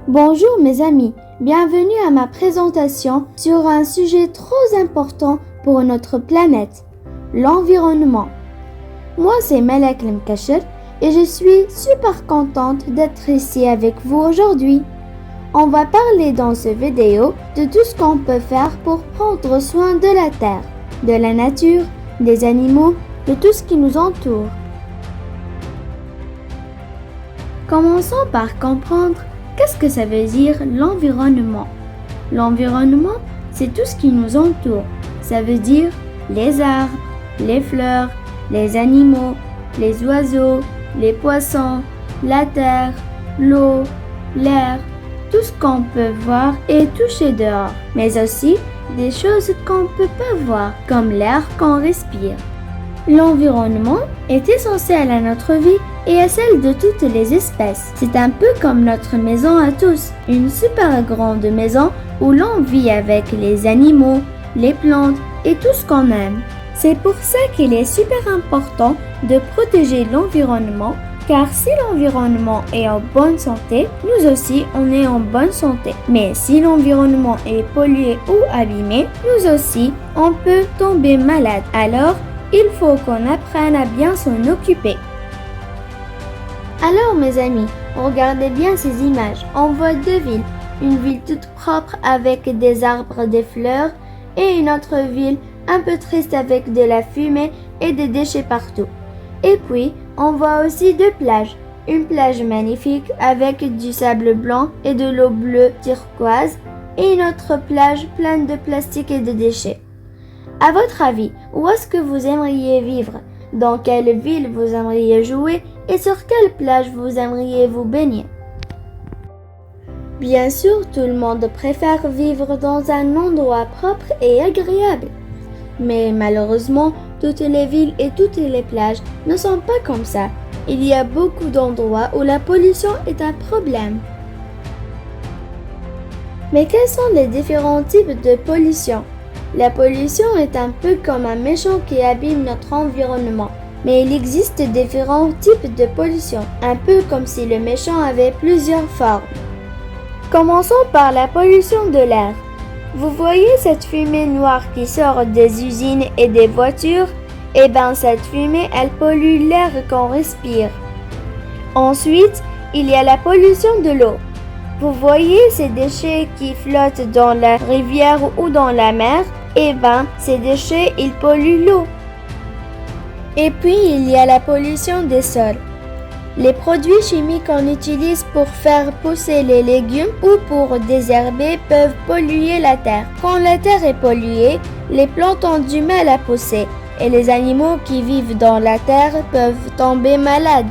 Bonjour mes amis, bienvenue à ma présentation sur un sujet trop important pour notre planète, l'environnement. Moi c'est Malak Lemkacher et je suis super contente d'être ici avec vous aujourd'hui. On va parler dans cette vidéo de tout ce qu'on peut faire pour prendre soin de la terre, de la nature, des animaux, de tout ce qui nous entoure. Commençons par comprendre qu'est-ce que ça veut dire l'environnement. L'environnement, c'est tout ce qui nous entoure. Ça veut dire les arbres, les fleurs, les animaux, les oiseaux, les poissons, la terre, l'eau, l'air, tout ce qu'on peut voir et toucher dehors, mais aussi des choses qu'on ne peut pas voir, comme l'air qu'on respire. L'environnement est essentiel à notre vie et à celle de toutes les espèces. C'est un peu comme notre maison à tous, une super grande maison où l'on vit avec les animaux, les plantes et tout ce qu'on aime. C'est pour ça qu'il est super important de protéger l'environnement, car si l'environnement est en bonne santé, nous aussi on est en bonne santé. Mais si l'environnement est pollué ou abîmé, nous aussi on peut tomber malade. Alors, il faut qu'on apprenne à bien s'en occuper. Alors mes amis, regardez bien ces images. On voit deux villes. Une ville toute propre avec des arbres, des fleurs et une autre ville un peu triste avec de la fumée et des déchets partout. Et puis, on voit aussi deux plages. Une plage magnifique avec du sable blanc et de l'eau bleue turquoise et une autre plage pleine de plastique et de déchets. À votre avis, où est-ce que vous aimeriez vivre? Dans quelle ville vous aimeriez jouer? Et sur quelle plage vous aimeriez vous baigner? Bien sûr, tout le monde préfère vivre dans un endroit propre et agréable. Mais malheureusement, toutes les villes et toutes les plages ne sont pas comme ça. Il y a beaucoup d'endroits où la pollution est un problème. Mais quels sont les différents types de pollution? La pollution est un peu comme un méchant qui abîme notre environnement. Mais il existe différents types de pollution, un peu comme si le méchant avait plusieurs formes. Commençons par la pollution de l'air. Vous voyez cette fumée noire qui sort des usines et des voitures? Eh bien, cette fumée, elle pollue l'air qu'on respire. Ensuite, il y a la pollution de l'eau. Vous voyez ces déchets qui flottent dans la rivière ou dans la mer? Eh bien, ces déchets, ils polluent l'eau. Et puis, il y a la pollution des sols. Les produits chimiques qu'on utilise pour faire pousser les légumes ou pour désherber peuvent polluer la terre. Quand la terre est polluée, les plantes ont du mal à pousser et les animaux qui vivent dans la terre peuvent tomber malades.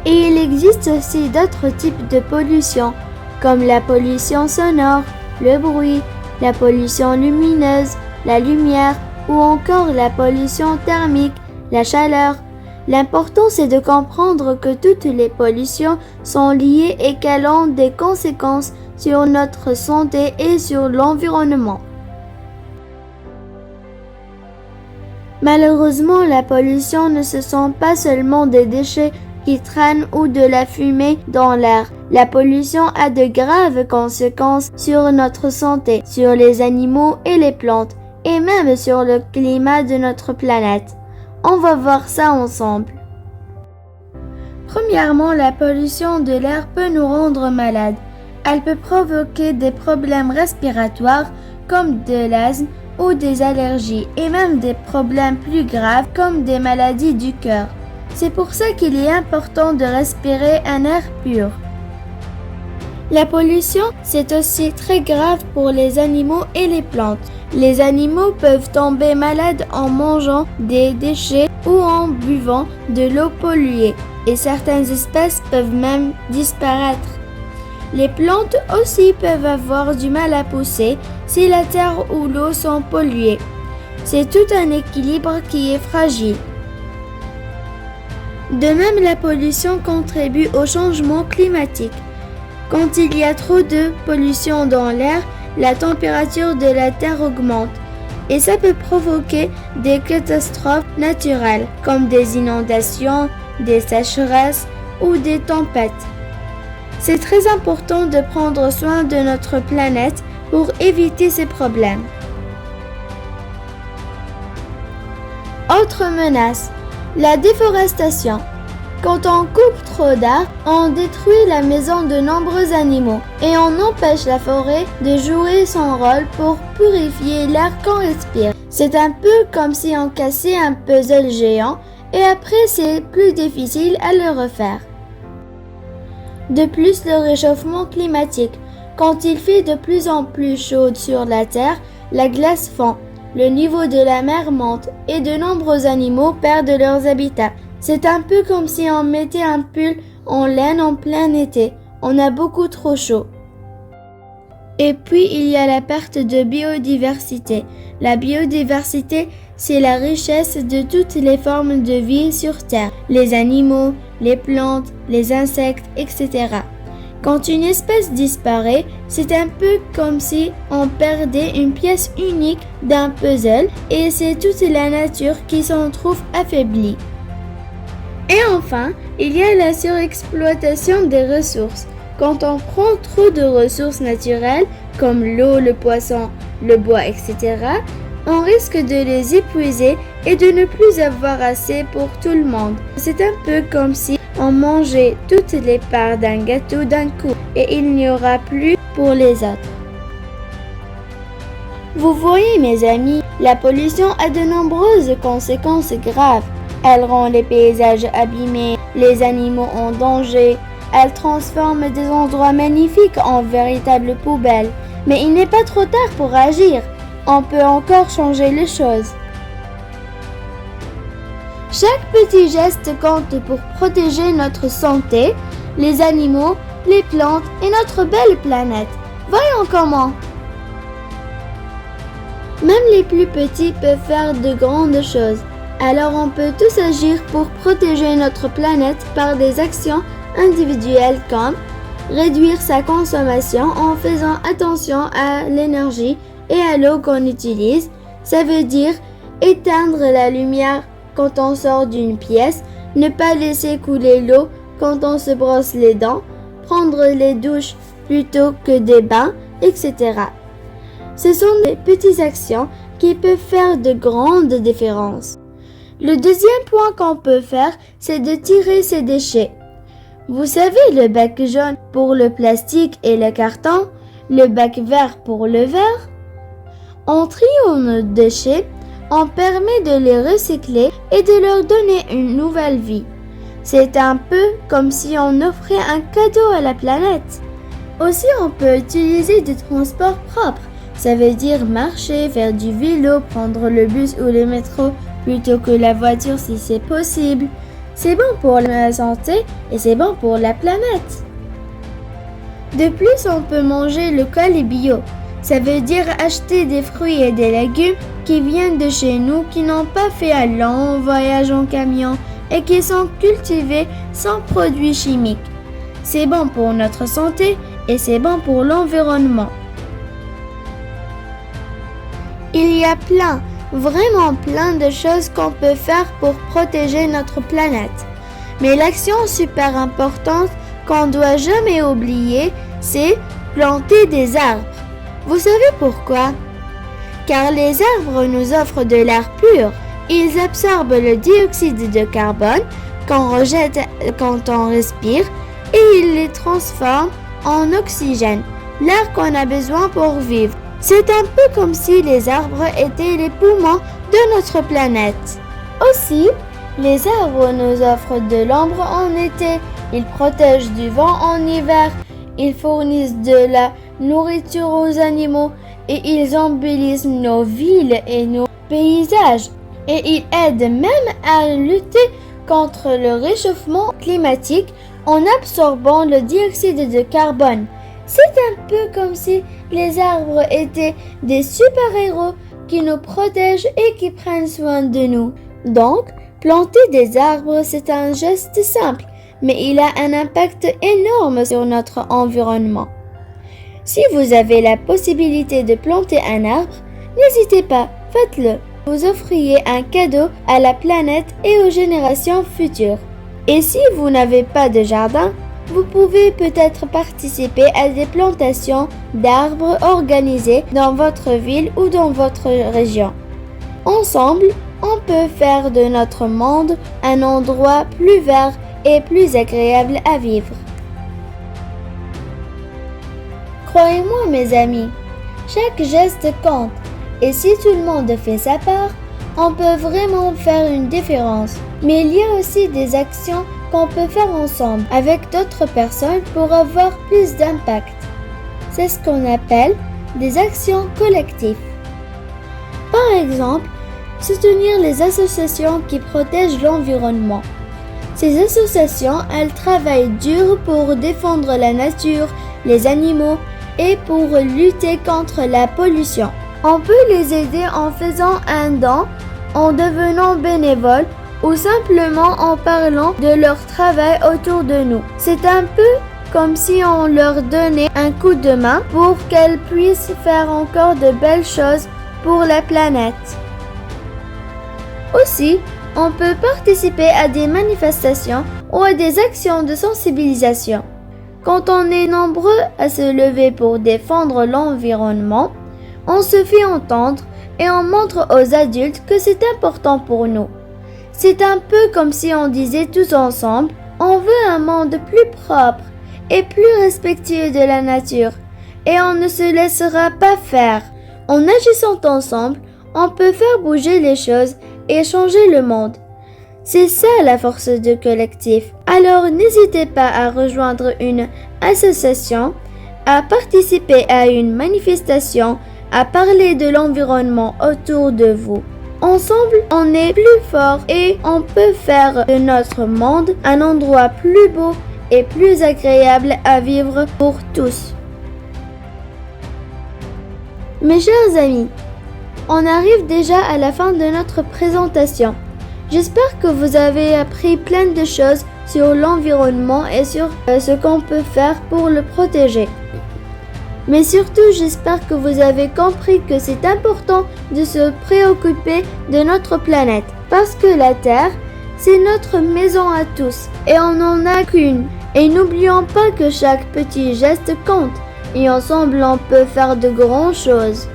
Et il existe aussi d'autres types de pollution, comme la pollution sonore, le bruit, la pollution lumineuse, la lumière ou encore la pollution thermique, la chaleur. L'important c'est de comprendre que toutes les pollutions sont liées et qu'elles ont des conséquences sur notre santé et sur l'environnement. Malheureusement, la pollution ne se sont pas seulement des déchets qui traînent ou de la fumée dans l'air. La pollution a de graves conséquences sur notre santé, sur les animaux et les plantes, et même sur le climat de notre planète. On va voir ça ensemble. Premièrement, la pollution de l'air peut nous rendre malades. Elle peut provoquer des problèmes respiratoires comme de l'asthme ou des allergies et même des problèmes plus graves comme des maladies du cœur. C'est pour ça qu'il est important de respirer un air pur. La pollution, c'est aussi très grave pour les animaux et les plantes. Les animaux peuvent tomber malades en mangeant des déchets ou en buvant de l'eau polluée et certaines espèces peuvent même disparaître. Les plantes aussi peuvent avoir du mal à pousser si la terre ou l'eau sont polluées. C'est tout un équilibre qui est fragile. De même, la pollution contribue au changement climatique. Quand il y a trop de pollution dans l'air, la température de la Terre augmente et ça peut provoquer des catastrophes naturelles comme des inondations, des sécheresses ou des tempêtes. C'est très important de prendre soin de notre planète pour éviter ces problèmes. Autre menace, la déforestation. Quand on coupe trop d'arbres, on détruit la maison de nombreux animaux et on empêche la forêt de jouer son rôle pour purifier l'air qu'on respire. C'est un peu comme si on cassait un puzzle géant et après c'est plus difficile à le refaire. De plus, le réchauffement climatique. Quand il fait de plus en plus chaud sur la Terre, la glace fond, le niveau de la mer monte et de nombreux animaux perdent leurs habitats. C'est un peu comme si on mettait un pull en laine en plein été. On a beaucoup trop chaud. Et puis, il y a la perte de biodiversité. La biodiversité, c'est la richesse de toutes les formes de vie sur Terre. Les animaux, les plantes, les insectes, etc. Quand une espèce disparaît, c'est un peu comme si on perdait une pièce unique d'un puzzle et c'est toute la nature qui s'en trouve affaiblie. Et enfin, il y a la surexploitation des ressources. Quand on prend trop de ressources naturelles, comme l'eau, le poisson, le bois, etc., on risque de les épuiser et de ne plus avoir assez pour tout le monde. C'est un peu comme si on mangeait toutes les parts d'un gâteau d'un coup et il n'y aura plus pour les autres. Vous voyez mes amis, la pollution a de nombreuses conséquences graves. Elle rend les paysages abîmés, les animaux en danger. Elle transforme des endroits magnifiques en véritables poubelles. Mais il n'est pas trop tard pour agir. On peut encore changer les choses. Chaque petit geste compte pour protéger notre santé, les animaux, les plantes et notre belle planète. Voyons comment. Même les plus petits peuvent faire de grandes choses. Alors on peut tous agir pour protéger notre planète par des actions individuelles comme réduire sa consommation en faisant attention à l'énergie et à l'eau qu'on utilise. Ça veut dire éteindre la lumière quand on sort d'une pièce, ne pas laisser couler l'eau quand on se brosse les dents, prendre les douches plutôt que des bains, etc. Ce sont des petites actions qui peuvent faire de grandes différences. Le deuxième point qu'on peut faire, c'est de tirer ses déchets. Vous savez, le bac jaune pour le plastique et le carton, le bac vert pour le verre. En triant nos déchets, on permet de les recycler et de leur donner une nouvelle vie. C'est un peu comme si on offrait un cadeau à la planète. Aussi, on peut utiliser des transports propres. Ça veut dire marcher, faire du vélo, prendre le bus ou le métro plutôt que la voiture si c'est possible. C'est bon pour la santé et c'est bon pour la planète. De plus, on peut manger local et bio. Ça veut dire acheter des fruits et des légumes qui viennent de chez nous, qui n'ont pas fait un long voyage en camion et qui sont cultivés sans produits chimiques. C'est bon pour notre santé et c'est bon pour l'environnement. Il y a vraiment plein de choses qu'on peut faire pour protéger notre planète. Mais l'action super importante qu'on ne doit jamais oublier, c'est planter des arbres. Vous savez pourquoi? Car les arbres nous offrent de l'air pur. Ils absorbent le dioxyde de carbone qu'on rejette quand on respire et ils les transforment en oxygène, l'air qu'on a besoin pour vivre. C'est un peu comme si les arbres étaient les poumons de notre planète. Aussi, les arbres nous offrent de l'ombre en été, ils protègent du vent en hiver, ils fournissent de la nourriture aux animaux et ils embellissent nos villes et nos paysages. Et ils aident même à lutter contre le réchauffement climatique en absorbant le dioxyde de carbone. C'est un peu comme si les arbres étaient des super-héros qui nous protègent et qui prennent soin de nous. Donc, planter des arbres, c'est un geste simple, mais il a un impact énorme sur notre environnement. Si vous avez la possibilité de planter un arbre, n'hésitez pas, faites-le. Vous offriez un cadeau à la planète et aux générations futures. Et si vous n'avez pas de jardin, Vous pouvez peut-être participer à des plantations d'arbres organisées dans votre ville ou dans votre région. Ensemble, on peut faire de notre monde un endroit plus vert et plus agréable à vivre. Croyez-moi mes amis, chaque geste compte et si tout le monde fait sa part, on peut vraiment faire une différence. Mais il y a aussi des actions qu'on peut faire ensemble avec d'autres personnes pour avoir plus d'impact. C'est ce qu'on appelle des actions collectives. Par exemple, soutenir les associations qui protègent l'environnement. Ces associations, elles travaillent dur pour défendre la nature, les animaux et pour lutter contre la pollution. On peut les aider en faisant un don, en devenant bénévole ou simplement en parlant de leur travail autour de nous. C'est un peu comme si on leur donnait un coup de main pour qu'elles puissent faire encore de belles choses pour la planète. Aussi, on peut participer à des manifestations ou à des actions de sensibilisation. Quand on est nombreux à se lever pour défendre l'environnement, on se fait entendre et on montre aux adultes que c'est important pour nous. C'est un peu comme si on disait tous ensemble, on veut un monde plus propre et plus respectueux de la nature et on ne se laissera pas faire. En agissant ensemble, on peut faire bouger les choses et changer le monde. C'est ça la force du collectif. Alors n'hésitez pas à rejoindre une association, à participer à une manifestation, à parler de l'environnement autour de vous. Ensemble, on est plus fort et on peut faire de notre monde un endroit plus beau et plus agréable à vivre pour tous. Mes chers amis, on arrive déjà à la fin de notre présentation. J'espère que vous avez appris plein de choses sur l'environnement et sur ce qu'on peut faire pour le protéger. Mais surtout, j'espère que vous avez compris que c'est important de se préoccuper de notre planète. Parce que la Terre, c'est notre maison à tous et on n'en a qu'une. Et n'oublions pas que chaque petit geste compte et ensemble on peut faire de grandes choses.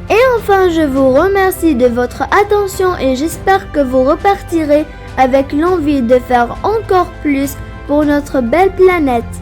Et enfin, je vous remercie de votre attention et j'espère que vous repartirez avec l'envie de faire encore plus pour notre belle planète.